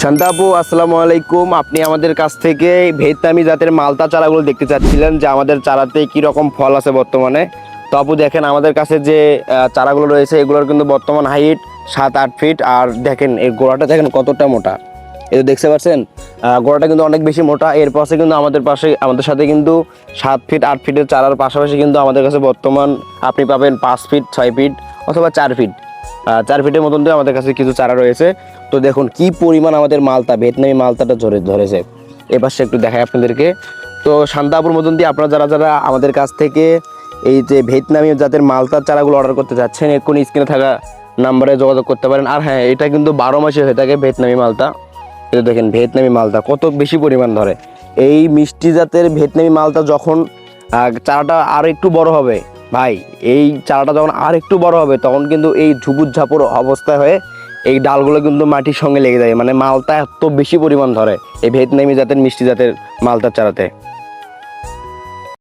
শান্তা আপু, আসসালামু আলাইকুম। আপনি আমাদের কাছ থেকে ভিয়েতনামি জাতের মালতা চারাগুলো দেখতে চাচ্ছিলেন যে আমাদের চারাতে কি রকম ফল আছে বর্তমানে। তো আপু দেখেন, আমাদের কাছে যে চারাগুলো রয়েছে এগুলোর কিন্তু বর্তমান হাইট 7-8 ফিট। আর দেখেন এর গোড়াটা দেখেন কতটা মোটা, এটা দেখতে পাচ্ছেন। গোড়াটা কিন্তু অনেক বেশি মোটা। এর পাশে কিন্তু আমাদের সাথে কিন্তু 7 ফিট 8 ফিটের চারার পাশাপাশি কিন্তু আমাদের কাছে বর্তমান আপনি পাবেন 5 ফিট 6 ফিট অথবা 4 ফিট। 4 ফিটের মতন দিয়ে আমাদের কাছে কিছু চারা রয়েছে। তো দেখুন কি পরিমাণ আমাদের মালতা, ভিয়েতনামি মালতাটা ধরেছে। এ পাশে একটু দেখাই আপনাদেরকে। তো শান্তাপুর মতন দিয়ে আপনারা যারা যারা আমাদের কাছ থেকে এই যে ভিয়েতনামি জাতের মালতার চারাগুলো অর্ডার করতে যাচ্ছেন, এক্ষুনি স্ক্রিনে থাকা নাম্বারে যোগাযোগ করতে পারেন। আর হ্যাঁ, এটা কিন্তু 12 মাসে হয়ে থাকে ভিয়েতনামি মালতা। এটা দেখেন ভিয়েতনামি মালতা কত বেশি পরিমাণ ধরে। এই মিষ্টি জাতের ভিয়েতনামি মালতা যখন চারাটা আর একটু বড় হবে ভাই, এই চারাটা যখন আর একটু বড় হবে তখন কিন্তু এই ঝুপুর ঝাপুর অবস্থায় হয়ে এই ডালগুলো কিন্তু মাটির সঙ্গে লেগে যায়। মানে মালতা এত বেশি পরিমাণ ধরে এই ভিয়েতনামি জাতের মিষ্টি জাতের মালতার চারাতে।